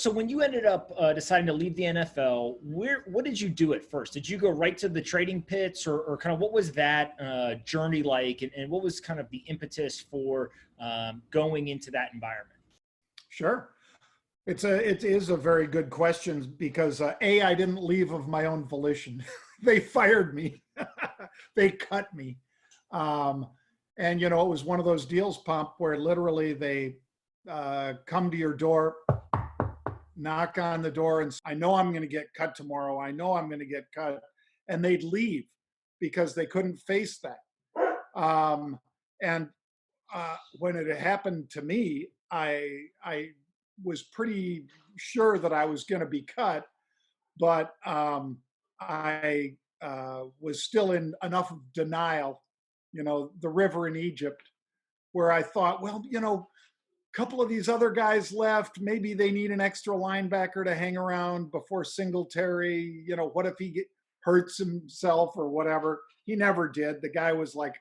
So when you ended up deciding to leave the NFL, what did you do at first? Did you go right to the trading pits, or kind of what was that journey like, and what was kind of the impetus for going into that environment? Sure. It is a very good question because I didn't leave of my own volition. They fired me. They cut me. And it was one of those deals, Pomp, where literally they come to your door, knock on the door, and say, I know I'm going to get cut tomorrow. I know I'm going to get cut. And they'd leave because they couldn't face that. And when it happened to me, I was pretty sure that I was going to be cut, but I was still in enough of denial, the river in Egypt, where I thought, well, a couple of these other guys left. Maybe they need an extra linebacker to hang around before Singletary. What if he hurts himself or whatever? He never did. The guy was like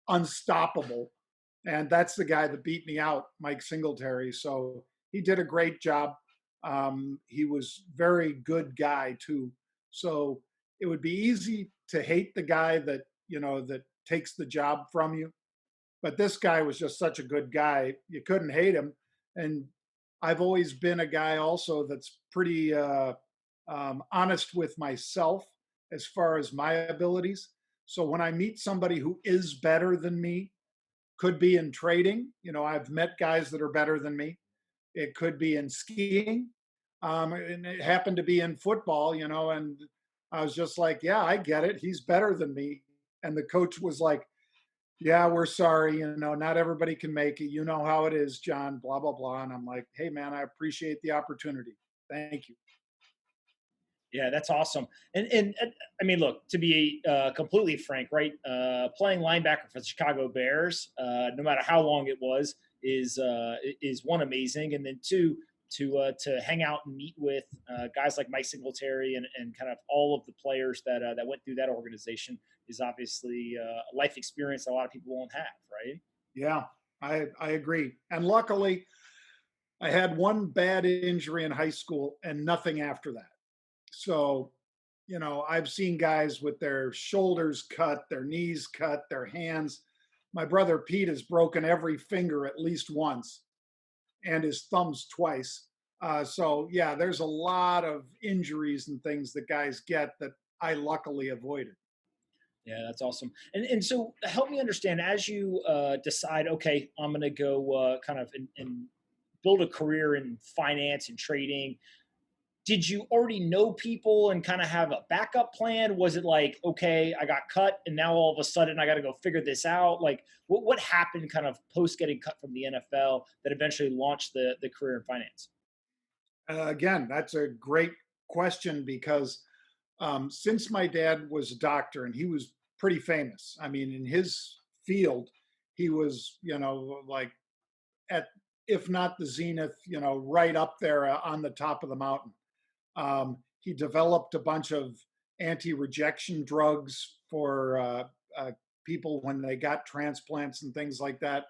unstoppable. And that's the guy that beat me out, Mike Singletary. So he did a great job. He was very good guy too. So it would be easy to hate the guy that takes the job from you. But this guy was just such a good guy. You couldn't hate him. And I've always been a guy also that's pretty honest with myself as far as my abilities. So when I meet somebody who is better than me, could be in trading. I've met guys that are better than me. It could be in skiing. And it happened to be in football, and I was just like, yeah, I get it. He's better than me. And the coach was like, yeah, we're sorry. Not everybody can make it. You know how it is, John, blah, blah, blah. And I'm like, hey, man, I appreciate the opportunity. Thank you. Yeah, that's awesome. And I mean, look, to be completely frank, right? Playing linebacker for the Chicago Bears, no matter how long it was, is one, amazing, and then two, to hang out and meet with guys like Mike Singletary and kind of all of the players that went through that organization is obviously a life experience a lot of people won't have, right? Yeah, I agree. And luckily, I had one bad injury in high school and nothing after that. So, I've seen guys with their shoulders cut, their knees cut, their hands. My brother Pete has broken every finger at least once and his thumbs twice. So, yeah, there's a lot of injuries and things that guys get that I luckily avoided. Yeah, that's awesome. And so help me understand as you decide, okay, I'm going to go kind of and build a career in finance and trading. Did you already know people and kind of have a backup plan? Was it like, okay, I got cut and now all of a sudden I got to go figure this out? Like what happened kind of post getting cut from the NFL that eventually launched the career in finance? Again, that's a great question because since my dad was a doctor and he was pretty famous, I mean, in his field, he was, like at, if not the zenith, right up there on the top of the mountain. He developed a bunch of anti-rejection drugs for people when they got transplants and things like that.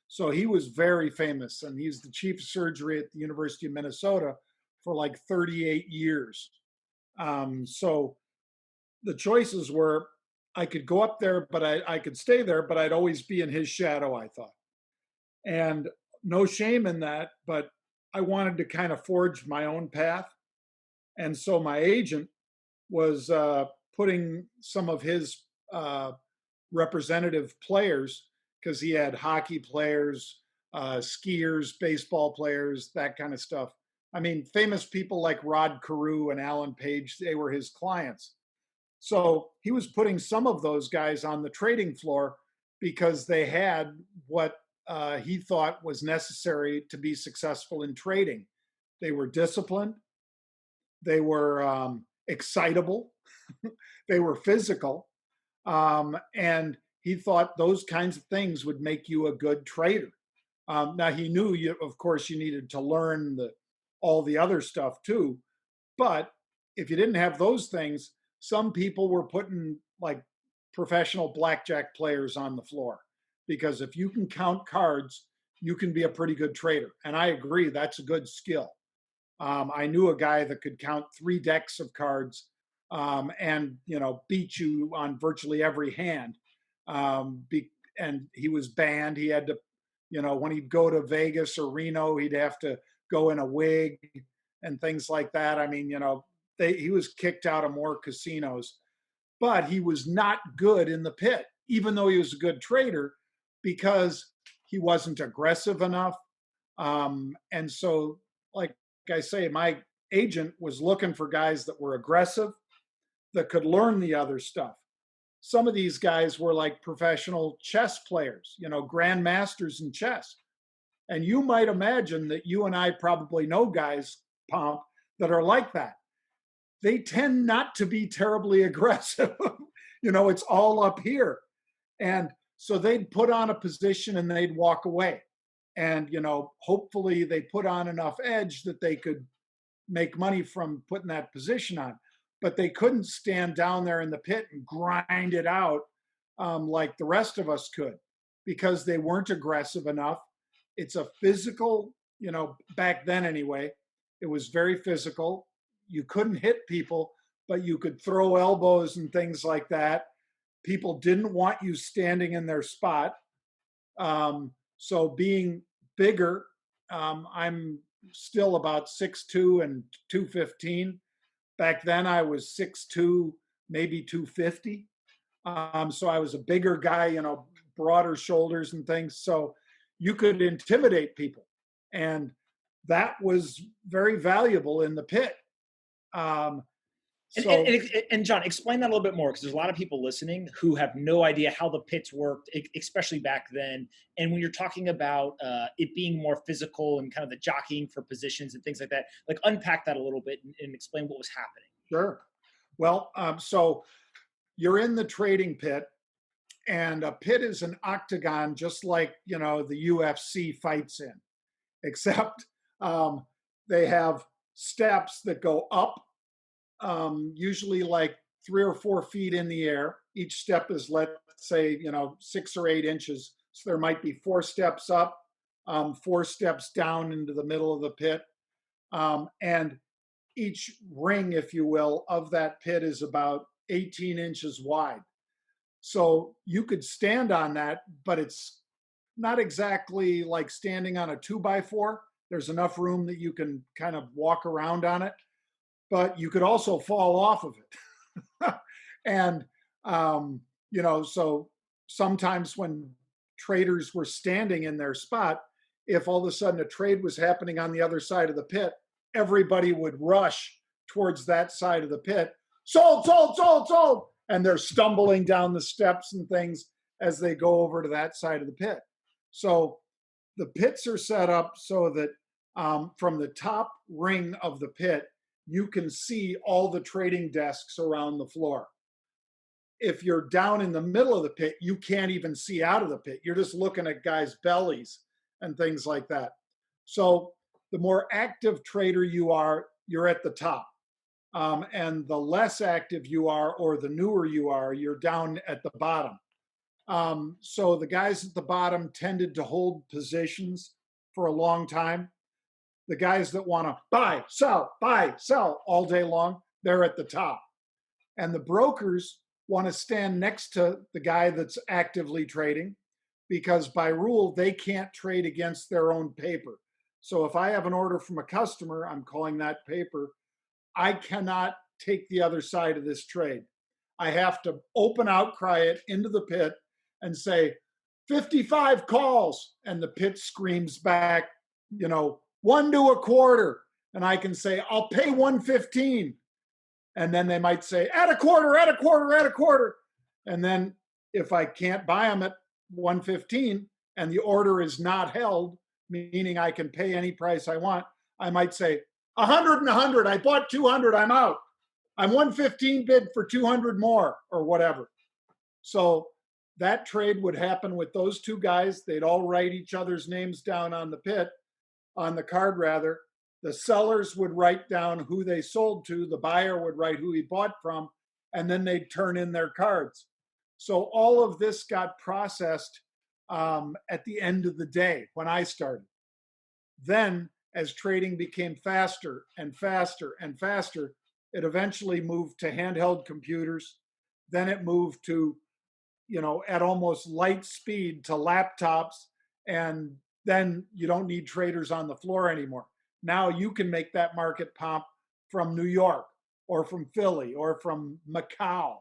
So he was very famous, and he's the chief of surgery at the University of Minnesota for like 38 years. So the choices were I could go up there, but I could stay there, but I'd always be in his shadow, I thought. And no shame in that, but I wanted to kind of forge my own path. And so my agent was putting some of his representative players, because he had hockey players, skiers, baseball players, that kind of stuff. I mean, famous people like Rod Carew and Alan Page, they were his clients. So he was putting some of those guys on the trading floor because they had what he thought was necessary to be successful in trading. They were disciplined. They were excitable. They were physical. And he thought those kinds of things would make you a good trader. Now, he knew, of course, you needed to learn all the other stuff too. But if you didn't have those things, some people were putting like professional blackjack players on the floor. Because if you can count cards, you can be a pretty good trader. And I agree, that's a good skill. I knew a guy that could count 3 decks of cards, and, beat you on virtually every hand. And he was banned. He had to, when he'd go to Vegas or Reno, he'd have to go in a wig and things like that. I mean, he was kicked out of more casinos, but he was not good in the pit, even though he was a good trader, because he wasn't aggressive enough. And so, like I say, my agent was looking for guys that were aggressive, that could learn the other stuff. Some of these guys were like professional chess players, grandmasters in chess. And you might imagine that you and I probably know guys, Pomp, that are like that. They tend not to be terribly aggressive. It's all up here. And so they'd put on a position and they'd walk away. And, hopefully they put on enough edge that they could make money from putting that position on. But they couldn't stand down there in the pit and grind it out like the rest of us could, because they weren't aggressive enough. It's a physical, back then anyway, it was very physical. You couldn't hit people, but you could throw elbows and things like that. People didn't want you standing in their spot. So being bigger, I'm still about 6'2" and 215. Back then I was 6'2", maybe 250. So I was a bigger guy, broader shoulders and things. So you could intimidate people. And that was very valuable in the pit. And John, explain that a little bit more, because there's a lot of people listening who have no idea how the pits worked, especially back then. And when you're talking about it being more physical and kind of the jockeying for positions and things like that, like unpack that a little bit and explain what was happening. Sure. Well, so you're in the trading pit, and a pit is an octagon, just like, the UFC fights in, except they have steps that go up, usually like 3 or 4 feet in the air. Each step is, let's say, 6 or 8 inches. So there might be 4 steps up, 4 steps down into the middle of the pit. And each ring, if you will, of that pit is about 18 inches wide. So you could stand on that, but it's not exactly like standing on a 2x4. There's enough room that you can kind of walk around on it, but you could also fall off of it. And, so sometimes when traders were standing in their spot, if all of a sudden a trade was happening on the other side of the pit, everybody would rush towards that side of the pit. Sold, sold, sold, sold. And they're stumbling down the steps and things as they go over to that side of the pit. So the pits are set up so that from the top ring of the pit, you can see all the trading desks around the floor. If you're down in the middle of the pit, you can't even see out of the pit. You're just looking at guys' bellies and things like that. So the more active trader you are, you're at the top. And the less active you are, or the newer you are, you're down at the bottom. So the guys at the bottom tended to hold positions for a long time. The guys that want to buy, sell all day long, they're at the top. And the brokers want to stand next to the guy that's actively trading, because by rule, they can't trade against their own paper. So if I have an order from a customer, I'm calling that paper, I cannot take the other side of this trade. I have to open outcry it into the pit and say, 55 calls. And the pit screams back, 1 to a quarter. And I can say, I'll pay 115. And then they might say, at a quarter, at a quarter, at a quarter. And then if I can't buy them at 115 and the order is not held, meaning I can pay any price I want, I might say, 100 and 100. I bought 200. I'm out. I'm 115 bid for 200 more, or whatever. So that trade would happen with those two guys. They'd all write each other's names down on the card rather. The sellers would write down who they sold to. The buyer would write who he bought from, and then they'd turn in their cards. So all of this got processed at the end of the day when I started. Then as trading became faster and faster and faster, it eventually moved to handheld computers. Then it moved to, at almost light speed to laptops. And then you don't need traders on the floor anymore. Now you can make that market, Pomp, from New York or from Philly or from Macau.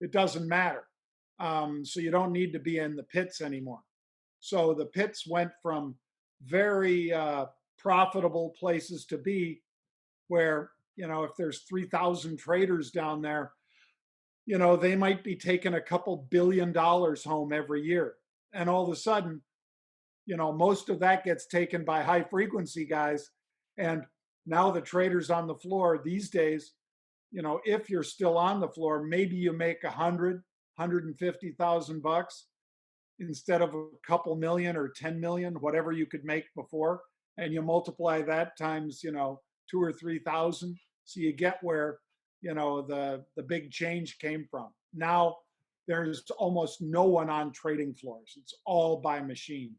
It doesn't matter. So you don't need to be in the pits anymore. So the pits went from very profitable places to be where, if there's 3,000 traders down there, they might be taking a couple $1 billion home every year. And all of a sudden, most of that gets taken by high frequency guys. And now the traders on the floor these days, if you're still on the floor, maybe you make 150,000 bucks instead of a couple million or 10 million, whatever you could make before. And you multiply that times, 2 or 3,000. So you get where, the big change came from. Now there's almost no one on trading floors. It's all by machine.